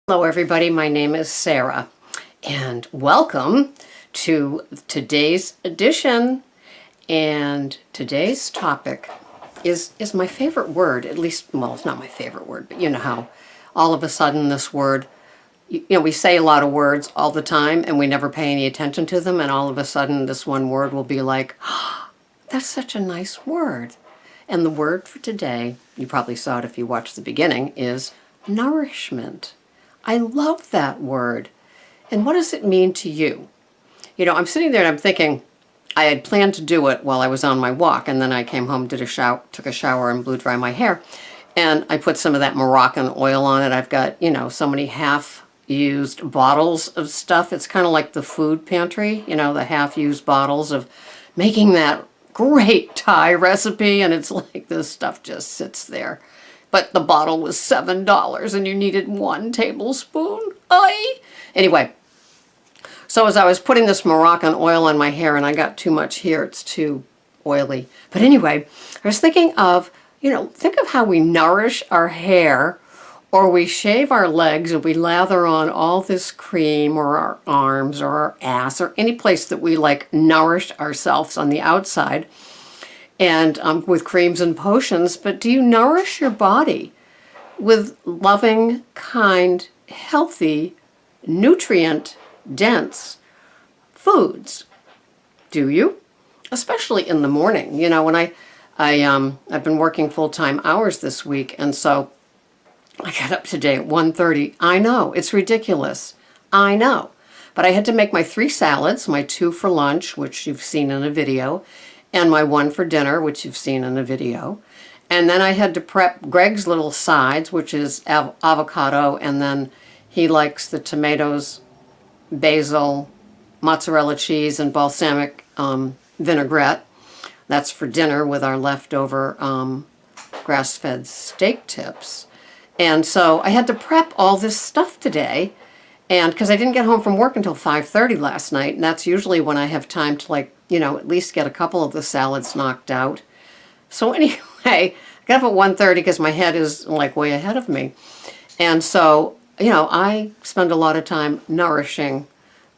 Hello everybody, my name is Sarah and welcome to today's edition, and today's topic is my favorite word, at least, well, it's not my favorite word, but you know how all of a sudden this word, we say a lot of words all the time and we never pay any attention to them, and all of a sudden this one word will be like, oh, that's such a nice word. And the word for today, you probably saw it if you watched the beginning, is nourishment. I love that word. And what does it mean to you? I'm sitting there and I'm thinking, I had planned to do it while I was on my walk, and then I came home, took a shower and blew dry my hair. And I put some of that Moroccan oil on it. I've got, so many half-used bottles of stuff. It's kind of like the food pantry, the half-used bottles of making that great Thai recipe, and it's like this stuff just sits there. But the bottle was $7 and you needed 1 tablespoon. Oy! Anyway, so as I was putting this Moroccan oil on my hair, and I got too much here, it's too oily. But anyway, I was thinking of, think of how we nourish our hair, or we shave our legs and we lather on all this cream, or our arms or our ass, or any place that we like nourish ourselves on the outside, and with creams and potions. But do you nourish your body with loving, kind, healthy, nutrient-dense foods? Do you? Especially in the morning. When I've been working full-time hours this week, and so I got up today at 1:30. I know, it's ridiculous. I know. But I had to make my 3 salads, my 2 for lunch, which you've seen in a video, and my 1 for dinner, which you've seen in a video. And then I had to prep Greg's little sides, which is avocado, and then he likes the tomatoes, basil, mozzarella cheese, and balsamic vinaigrette. That's for dinner with our leftover grass-fed steak tips. And so I had to prep all this stuff today, and because I didn't get home from work until 5:30 last night, and that's usually when I have time to at least get a couple of the salads knocked out. So anyway, I got up at 1:30 because my head is way ahead of me. And so, I spend a lot of time nourishing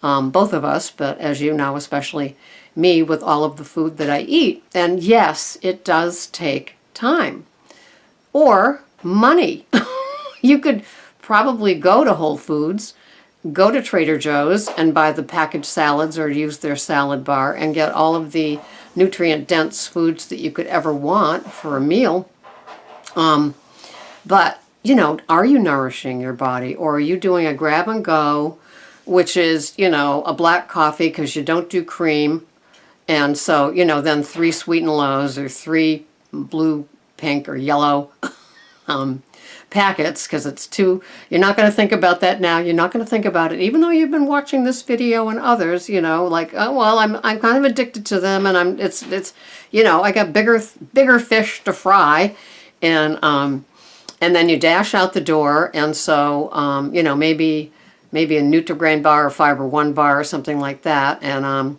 both of us, but as you know, especially me, with all of the food that I eat. And yes, it does take time. Or money. You could probably go to Whole Foods, go to Trader Joe's and buy the packaged salads, or use their salad bar, and get all of the nutrient-dense foods that you could ever want for a meal. But, are you nourishing your body, or are you doing a grab and go, which is, a black coffee because you don't do cream, and so, then 3 sweet and lows, or 3 blue, pink, or yellow packets, because it's too, you're not going to think about that now. You're not going to think about it, even though you've been watching this video and others, oh, well, I'm kind of addicted to them, and it's I got bigger fish to fry, and then you dash out the door, and so, maybe a Nutri-Grain bar or Fiber One bar or something like that, and,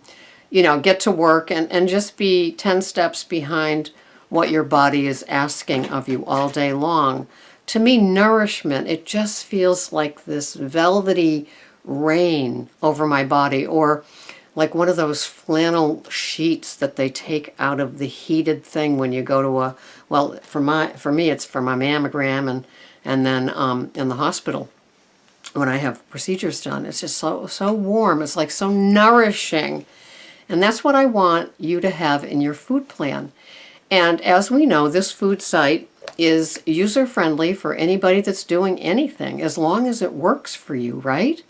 get to work and just be 10 steps behind what your body is asking of you all day long. To me, nourishment, it just feels like this velvety rain over my body, or like one of those flannel sheets that they take out of the heated thing when you go to for me, it's for my mammogram, and then in the hospital when I have procedures done. It's just so warm. It's like so nourishing. And that's what I want you to have in your food plan. And as we know, this food site is user-friendly for anybody that's doing anything, as long as it works for you, right?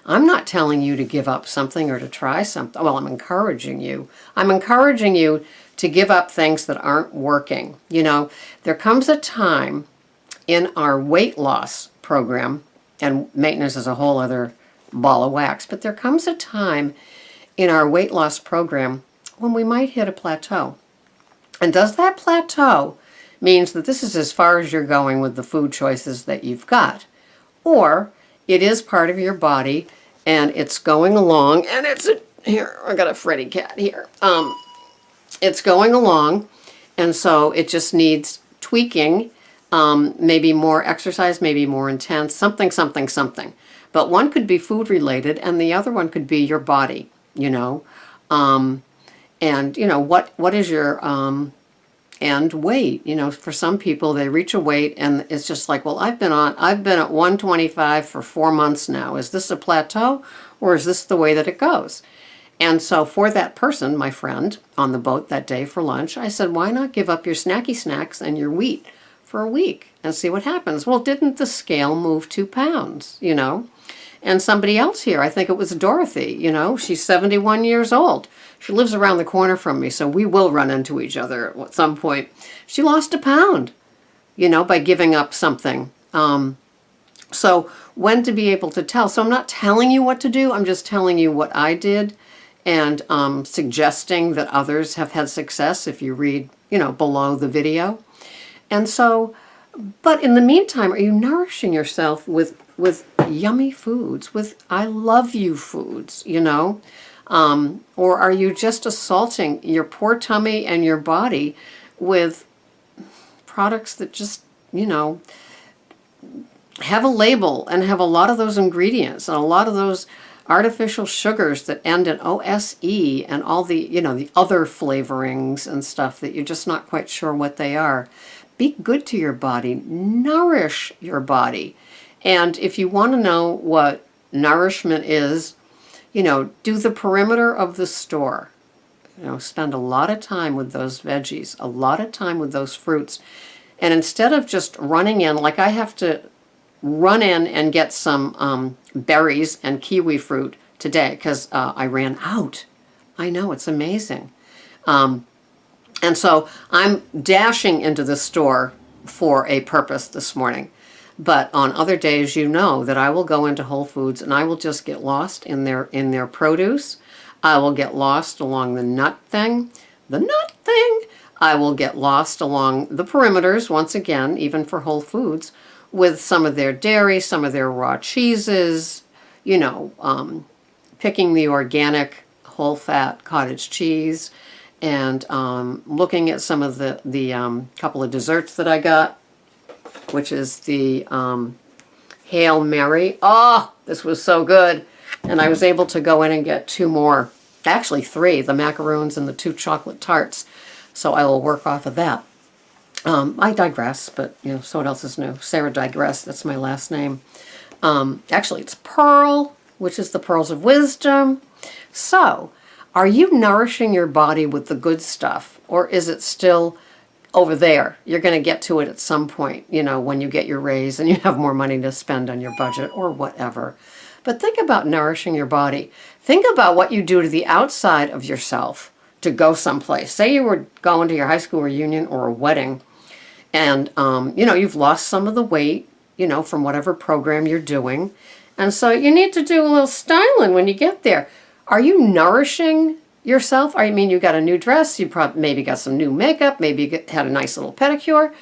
I'm not telling you to give up something or to try something. Well, I'm encouraging you. I'm encouraging you to give up things that aren't working. There comes a time in our weight loss program, and maintenance is a whole other ball of wax, but there comes a time in our weight loss program when we might hit a plateau. And does that plateau means that this is as far as you're going with the food choices that you've got? Or it is part of your body and it's going along, and here, I got a Freddy cat here. It's going along, and so it just needs tweaking maybe more exercise, maybe more intense, something, something, something. But one could be food related and the other one could be your body, you know. And, you know, what is your, and weight, you know, for some people they reach a weight and it's just like, well, I've been at 125 for 4 months now. Is this a plateau or is this the way that it goes? And so for that person, my friend, on the boat that day for lunch, I said, why not give up your snacky snacks and your wheat for a week and see what happens? Well, didn't the scale move 2 pounds, you know? And somebody else here, I think it was Dorothy, you know, she's 71 years old. She lives around the corner from me, so we will run into each other at some point. She lost 1 pound, you know, by giving up something. So when to be able to tell. So I'm not telling you what to do, I'm just telling you what I did and suggesting that others have had success if you read, you know, below the video. And so, but in the meantime, are you nourishing yourself with yummy foods, with I love you foods, you know? Or are you just assaulting your poor tummy and your body with products that just, you know, have a label and have a lot of those ingredients and a lot of those artificial sugars that end in OSE and all the, you know, the other flavorings and stuff that you're just not quite sure what they are. Be good to your body. Nourish your body. And if you want to know what nourishment is, you know, do the perimeter of the store. You know, spend a lot of time with those veggies, a lot of time with those fruits. And instead of just running in, like I have to run in and get some berries and kiwi fruit today because I ran out. I know, it's amazing. And so I'm dashing into the store for a purpose this morning. But on other days, you know that I will go into Whole Foods and I will just get lost in their produce. I will get lost along the nut thing. I will get lost along the perimeters, once again, even for Whole Foods, with some of their dairy, some of their raw cheeses, you know, picking the organic whole fat cottage cheese and looking at some of the couple of desserts that I got, which is the Hail Mary. Oh, this was so good. And I was able to go in and get 2 more, actually 3, the macaroons and the 2 chocolate tarts. So I will work off of that. I digress, but, you know, so what else is new? Sarah Digress, that's my last name. Actually, it's Pearl, which is the Pearls of Wisdom. So, are you nourishing your body with the good stuff, or is it still over there? You're going to get to it at some point, you know, when you get your raise and you have more money to spend on your budget or whatever. But think about nourishing your body. Think about what you do to the outside of yourself to go someplace. Say you were going to your high school reunion or a wedding, and, you know, you've lost some of the weight, you know, from whatever program you're doing. And so you need to do a little styling when you get there. Are you nourishing yourself? I mean, you got a new dress, you probably maybe got some new makeup, maybe you had a nice little pedicure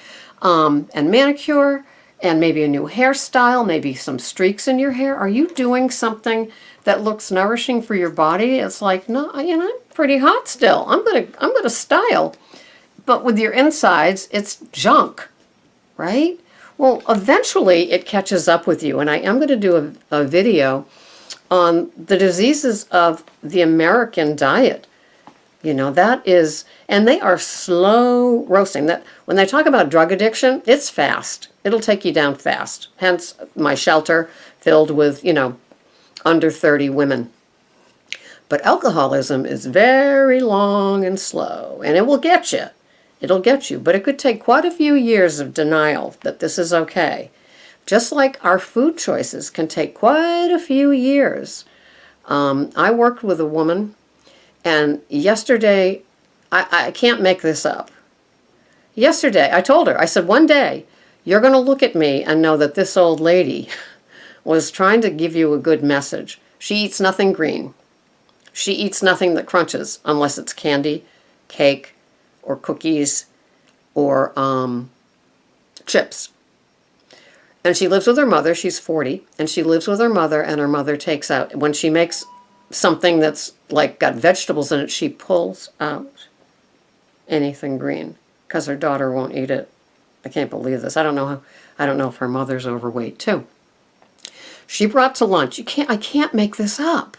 and manicure, and maybe a new hairstyle, maybe some streaks in your hair. Are you doing something that looks nourishing for your body? It's like, no, you know, I'm pretty hot still. I'm gonna style. But with your insides, it's junk, right? Well, eventually it catches up with you. And I am going to do a video on the diseases of the American diet. You know, that is, and they are slow roasting. That when they talk about drug addiction, it's fast. It'll take you down fast. Hence my shelter filled with, you know, under 30 women. But alcoholism is very long and slow, and it will get you. It'll get you, but it could take quite a few years of denial that this is okay. Just like our food choices can take quite a few years. I worked with a woman, and yesterday, I can't make this up. Yesterday, I told her, I said, one day, you're going to look at me and know that this old lady was trying to give you a good message. She eats nothing green. She eats nothing that crunches unless it's candy, cake, or cookies, or chips. And she lives with her mother. She's 40, and she lives with her mother, and her mother takes out, when she makes something that's like got vegetables in it, she pulls out anything green because her daughter won't eat it. I can't believe this. I don't know if her mother's overweight too. She brought to lunch. I can't make this up.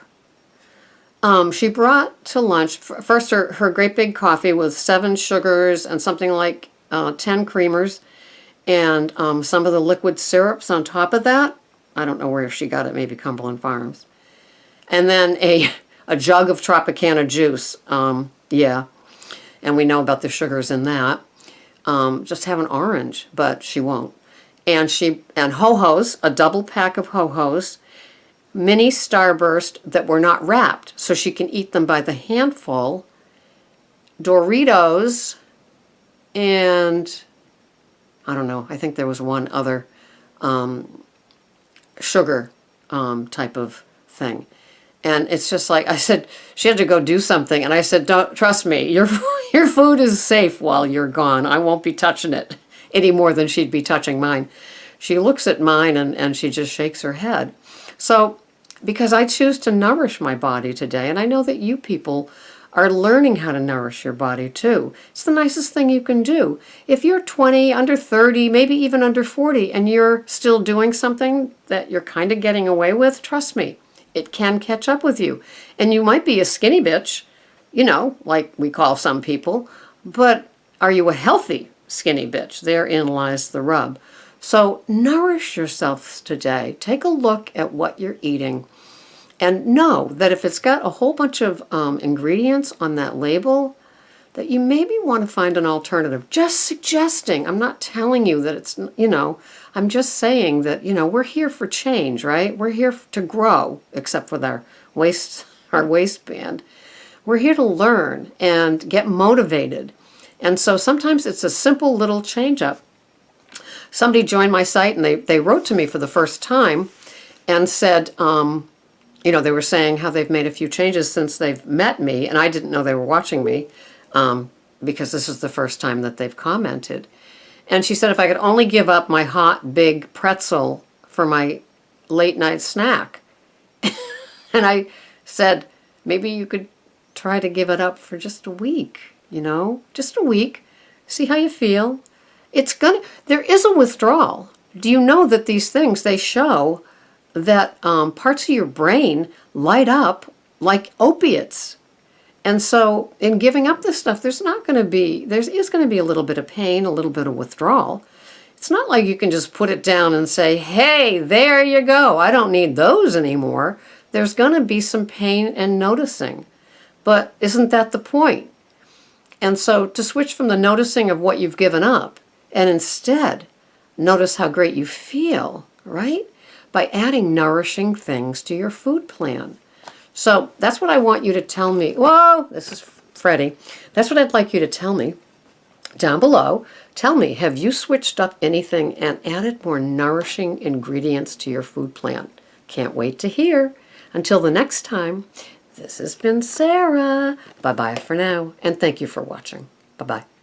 She brought to lunch first her great big coffee with 7 sugars and something like 10 creamers, and some of the liquid syrups on top of that. I don't know where she got it. Maybe Cumberland Farms. And then a jug of Tropicana juice. Yeah, and we know about the sugars in that. Just have an orange, but she won't. And Ho-Hos, a double pack of Ho-Hos, mini Starburst that were not wrapped, so she can eat them by the handful, Doritos, and I don't know, I think there was one other sugar type of thing. And it's just like, I said, she had to go do something, and I said, don't, trust me, your food is safe while you're gone. I won't be touching it any more than she'd be touching mine. She looks at mine and she just shakes her head. So, because I choose to nourish my body today, and I know that you people are learning how to nourish your body too. It's the nicest thing you can do. If you're 20, under 30, maybe even under 40, and you're still doing something that you're kind of getting away with, trust me, it can catch up with you. And you might be a skinny bitch, you know, like we call some people, but are you a healthy skinny bitch? Therein lies the rub. So nourish yourself today. Take a look at what you're eating and know that if it's got a whole bunch of ingredients on that label, that you maybe want to find an alternative. Just suggesting. I'm not telling you that it's, you know, I'm just saying that, you know, we're here for change, right? We're here to grow, except with our waistband. We're here to learn and get motivated. And so sometimes it's a simple little change up. Somebody joined my site and they wrote to me for the first time and said, you know, they were saying how they've made a few changes since they've met me, and I didn't know they were watching me because this is the first time that they've commented. And she said if I could only give up my hot, big pretzel for my late night snack. And I said, maybe you could try to give it up for just a week, you know, just a week. See how you feel. There is a withdrawal. Do you know that these things, they show that parts of your brain light up like opiates. And so in giving up this stuff, there is going to be a little bit of pain, a little bit of withdrawal. It's not like you can just put it down and say, hey, there you go. I don't need those anymore. There's going to be some pain and noticing. But isn't that the point? And so to switch from the noticing of what you've given up and instead notice how great you feel, right? By adding nourishing things to your food plan. So that's what I want you to tell me. Whoa, this is Freddie. That's what I'd like you to tell me down below. Tell me, have you switched up anything and added more nourishing ingredients to your food plan? Can't wait to hear. Until the next time, this has been Sarah. Bye-bye for now, and thank you for watching. Bye-bye.